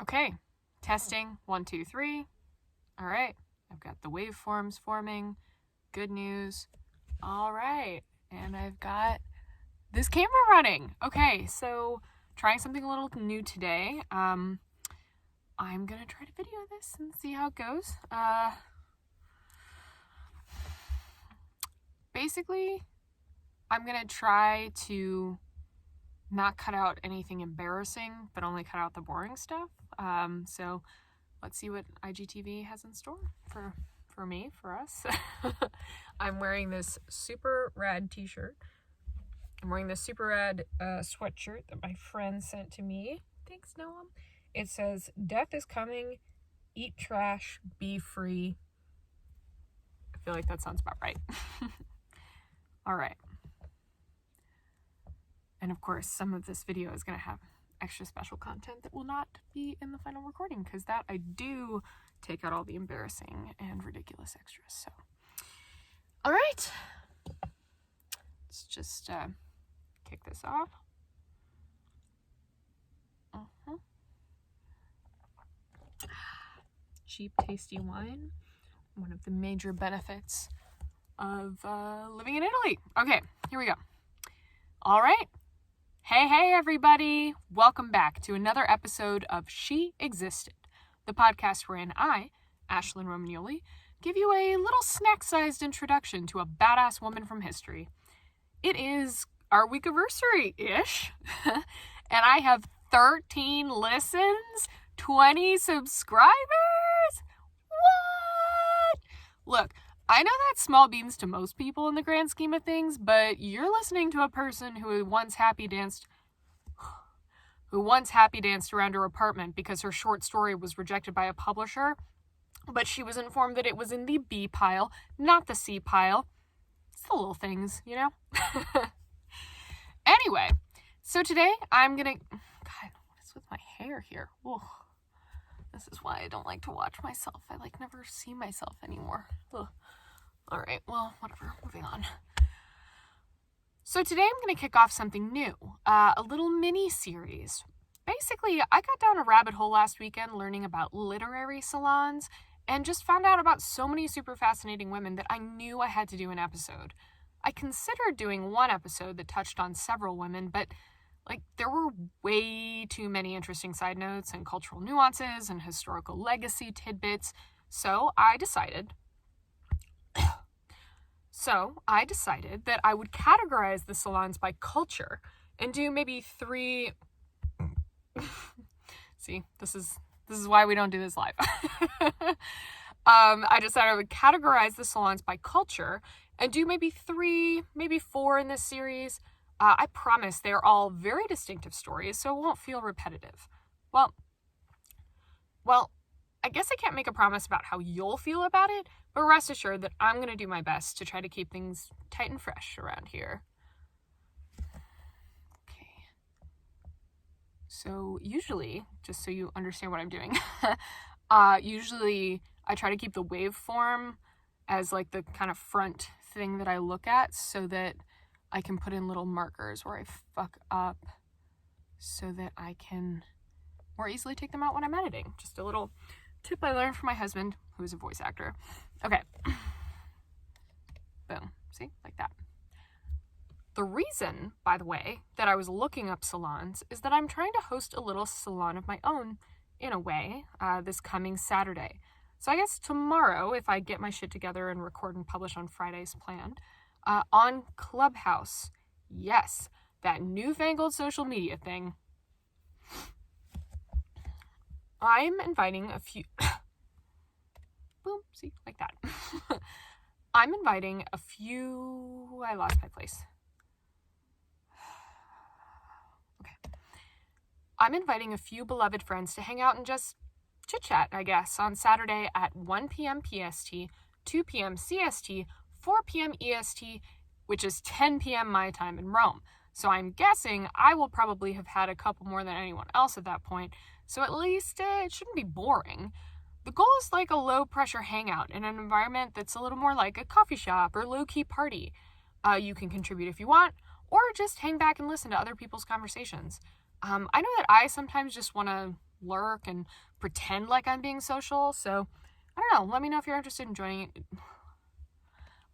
Okay, testing, 1, 2, 3. All right, I've got the waveforms forming. Good news. All right, and I've got this camera running. Okay, so trying something a little new today. I'm gonna try to video this and see how it goes. Basically, I'm gonna try to not cut out anything embarrassing, but only cut out the boring stuff. So let's see what IGTV has in store for me, for us. I'm wearing this super rad t-shirt. I'm wearing this super rad sweatshirt that my friend sent to me. Thanks, Noam. It says, "Death is coming, eat trash, be free." I feel like that sounds about right. All right. And of course, some of this video is going to have extra special content that will not be in the final recording, because that I do take out all the embarrassing and ridiculous extras. So, all right. Let's just kick this off. Cheap, tasty wine. One of the major benefits of living in Italy. Okay, here we go. All right. Hey, everybody. Welcome back to another episode of She Existed, the podcast wherein I, Ashlyn Romagnoli, give you a little snack-sized introduction to a badass woman from history. It is our week-iversary-ish, and I have 13 listens, 20 subscribers. What? Look, I know that's small beans to most people in the grand scheme of things, but you're listening to a person who once happy danced around her apartment because her short story was rejected by a publisher, but she was informed that it was in the B pile, not the C pile. It's the little things, you know? Anyway, so today I'm gonna... God, what is with my hair here? Ugh. This is why I don't like to watch myself. I never see myself anymore. Ugh. All right, well, whatever. Moving on. So today I'm going to kick off something new, a little mini-series. Basically, I got down a rabbit hole last weekend learning about literary salons and just found out about so many super fascinating women that I knew I had to do an episode. I considered doing one episode that touched on several women, but there were way too many interesting side notes and cultural nuances and historical legacy tidbits, so I decided that I would categorize the salons by culture and do maybe 3... See, this is why we don't do this live. I decided I would categorize the salons by culture and do maybe 3, maybe 4 in this series. I promise they're all very distinctive stories, so it won't feel repetitive. Well, I guess I can't make a promise about how you'll feel about it, but rest assured that I'm going to do my best to try to keep things tight and fresh around here. Okay. So usually, just so you understand what I'm doing, usually I try to keep the waveform as the kind of front thing that I look at so that I can put in little markers where I fuck up so that I can more easily take them out when I'm editing. Just a little tip I learned from my husband, who is a voice actor. Okay. Boom. See? Like that. The reason, by the way, that I was looking up salons is that I'm trying to host a little salon of my own, in a way, this coming Saturday. So I guess tomorrow, if I get my shit together and record and publish on Fridays planned, on Clubhouse. Yes, that newfangled social media thing. I'm inviting a few... Boom, see, like that. I'm inviting a few... I lost my place. Okay. I'm inviting a few beloved friends to hang out and just chit-chat, I guess, on Saturday at 1 p.m. PST, 2 p.m. CST, 4 p.m. EST, which is 10 p.m. my time in Rome. So I'm guessing I will probably have had a couple more than anyone else at that point, so at least it shouldn't be boring. The goal is a low-pressure hangout in an environment that's a little more like a coffee shop or low-key party. You can contribute if you want, or just hang back and listen to other people's conversations. I know that I sometimes just want to lurk and pretend like I'm being social. So, I don't know. Let me know if you're interested in joining.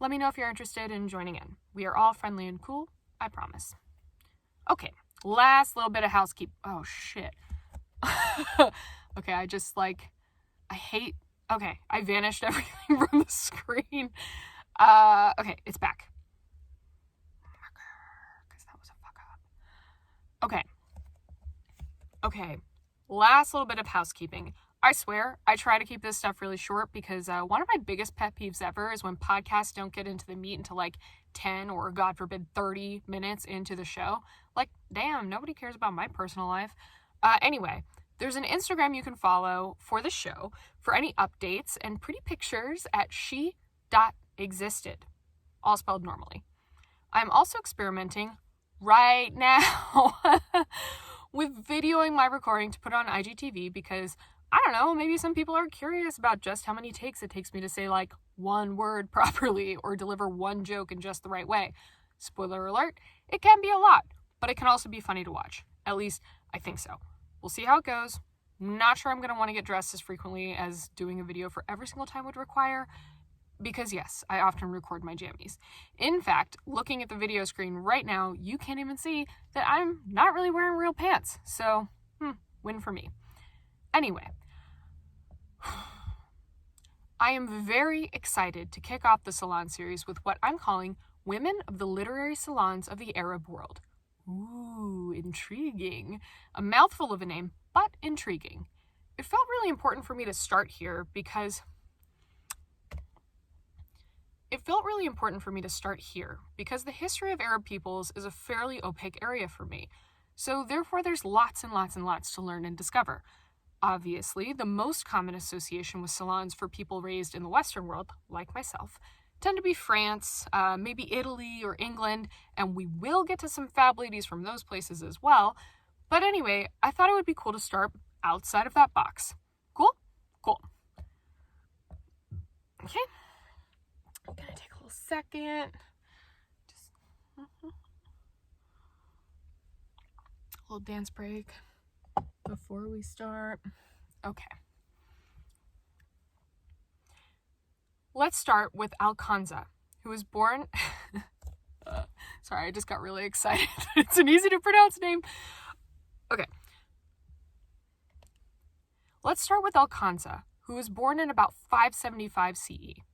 Let me know if you're interested in joining in. We are all friendly and cool. I promise. Okay. Last little bit of housekeeping. Oh, shit. Okay, I vanished everything from the screen. Okay, it's back. Because that was a fuck up. Okay, last little bit of housekeeping. I swear, I try to keep this stuff really short because one of my biggest pet peeves ever is when podcasts don't get into the meat until like 10 or, God forbid, 30 minutes into the show. Like, damn, nobody cares about my personal life. Anyway, there's an Instagram you can follow for the show for any updates and pretty pictures at she.existed, all spelled normally. I'm also experimenting right now with videoing my recording to put on IGTV because, I don't know, maybe some people are curious about just how many takes it takes me to say like one word properly or deliver one joke in just the right way. Spoiler alert, it can be a lot, but it can also be funny to watch. At least, I think so. We'll see how it goes. Not sure I'm going to want to get dressed as frequently as doing a video for every single time would require, because yes, I often record my jammies. In fact, looking at the video screen right now, you can't even see that I'm not really wearing real pants. So, win for me. Anyway, I am very excited to kick off the Salon series with what I'm calling Women of the Literary Salons of the Arab World. Ooh, intriguing. A mouthful of a name, but intriguing. It felt really important for me to start here because the history of Arab peoples is a fairly opaque area for me. So therefore there's lots and lots and lots to learn and discover. Obviously, the most common association with salons for people raised in the Western world, like myself, tend to be France, maybe Italy or England, and we will get to some fab ladies from those places as well. But anyway, I thought it would be cool to start outside of that box. Cool? Cool. Okay. I'm gonna take a little second. Just a little dance break before we start. Okay. Let's start with Alcanza, who was born... sorry, I just got really excited. It's an easy to pronounce name. Okay. Let's start with Alcanza, who was born in about 575 CE.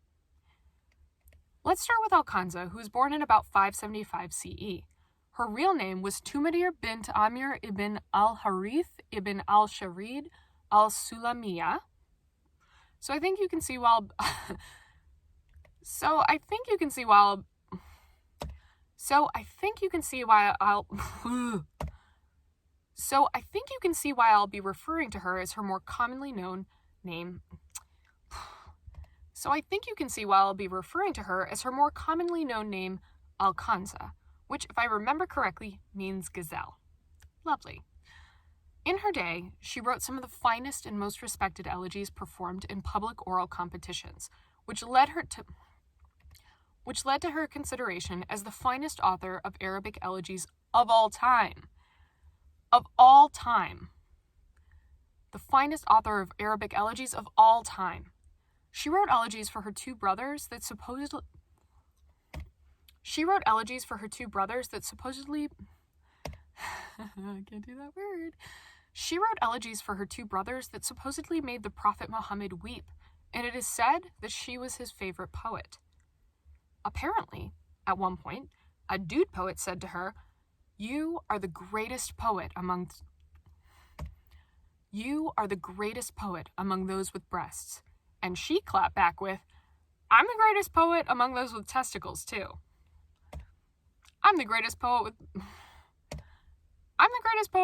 Her real name was Tumadir bint Amir ibn al-Harith ibn al-Sharid al-Sulamiya. So I think you can see why I'll be referring to her as her more commonly known name. Alcanza, which, if I remember correctly, means gazelle. Lovely. In her day, she wrote some of the finest and most respected elegies performed in public oral competitions, which led to her consideration as the finest author of Arabic elegies of all time. Of all time. The finest author of Arabic elegies of all time. She wrote elegies for her two brothers that supposedly... I can't do that word. She wrote elegies for her two brothers that supposedly made the Prophet Muhammad weep, and it is said that she was his favorite poet. Apparently, at one point, a dude poet said to her, "You are the greatest poet among those with breasts." And she clapped back with, "I'm the greatest poet among those with testicles, too. I'm the greatest poet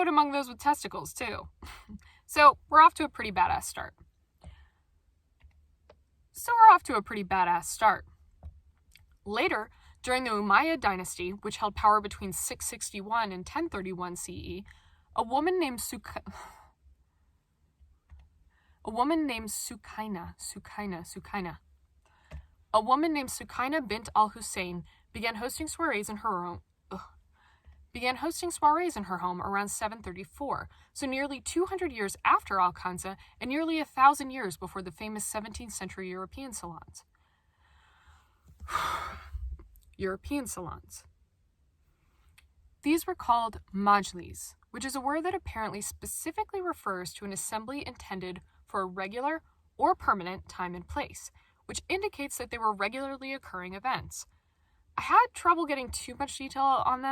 among those with testicles, too." So we're off to a pretty badass start. Later, during the Umayyad dynasty, which held power between 661 and 1031 CE, a woman named Sukaina bint al-Hussein began hosting soirees in her own began hosting soirees in her home around 734, so nearly 200 years after Alcanza and nearly 1,000 years before the famous 17th century European salons. European salons. These were called majlis, which is a word that apparently specifically refers to an assembly intended for a regular or permanent time and place, which indicates that they were regularly occurring events. I had trouble getting too much detail on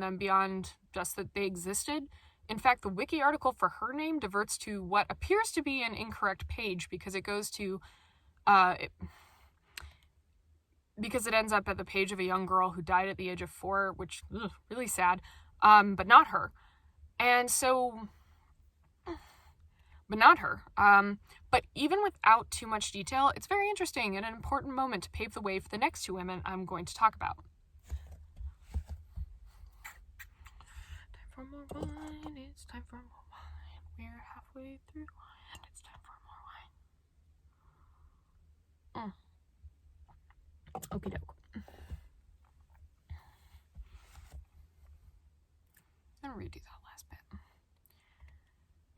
them beyond just that they existed. In fact, the wiki article for her name diverts to what appears to be an incorrect page because it goes to, because it ends up at the page of a young girl who died at the age of 4, which, really sad, but not her. And so, but not her. But even without too much detail, it's very interesting and an important moment to pave the way for the next 2 women I'm going to talk about. Time for more wine, it's time for more wine. We're halfway through and it's time for more wine. Okie doke. I'm gonna redo that last bit.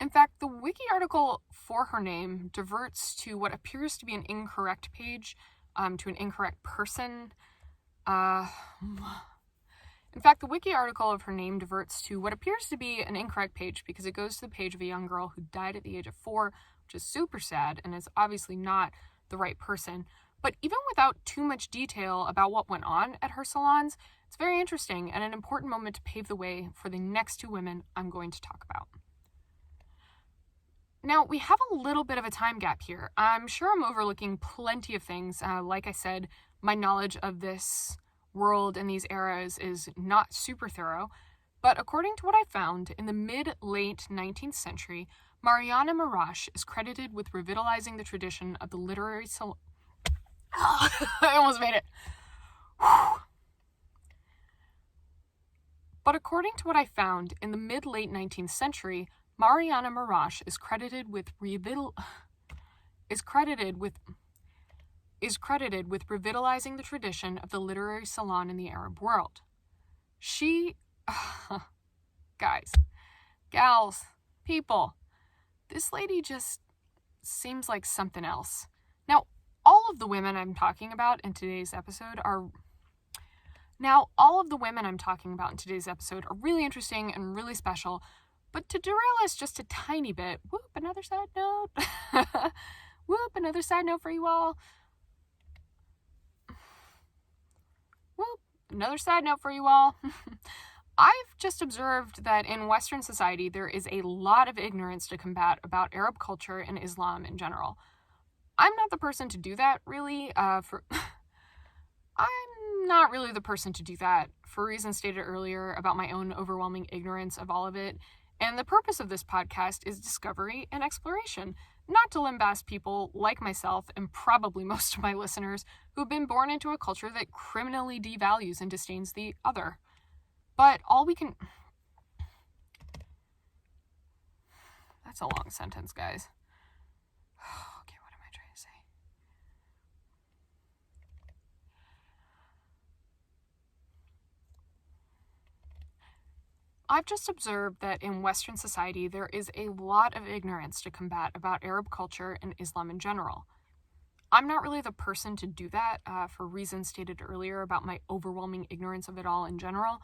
In fact, the wiki article for her name diverts to what appears to be an incorrect page, to an incorrect person. In fact, the wiki article of her name diverts to what appears to be an incorrect page because it goes to the page of a young girl who died at the age of 4, which is super sad and is obviously not the right person. But even without too much detail about what went on at her salons, it's very interesting and an important moment to pave the way for the next 2 women I'm going to talk about. Now, we have a little bit of a time gap here. I'm sure I'm overlooking plenty of things. Like I said, my knowledge of this world and these eras is not super thorough, but according to what I found, in the mid-late 19th century, Mariana Marash is credited with revitalizing the tradition of the literary salon. I almost made it. But according to what I found, in the mid-late 19th century, Mariana Marash is credited with revitalizing the tradition of the literary salon in the Arab world. She, guys, gals, people, this lady just seems like something else. Now, all of the women I'm talking about in today's episode are really interesting and really special, but to derail us just a tiny bit, another side note for you all. I've just observed that in Western society, there is a lot of ignorance to combat about Arab culture and Islam in general. I'm not the person to do that, really, I'm not really the person to do that for reasons stated earlier about my own overwhelming ignorance of all of it. And the purpose of this podcast is discovery and exploration, not to lambast people like myself and probably most of my listeners who've been born into a culture that criminally devalues and disdains the other. But that's a long sentence, guys. Okay, what am I trying to say? I've just observed that in Western society, there is a lot of ignorance to combat about Arab culture and Islam in general. I'm not really the person to do that for reasons stated earlier about my overwhelming ignorance of it all in general.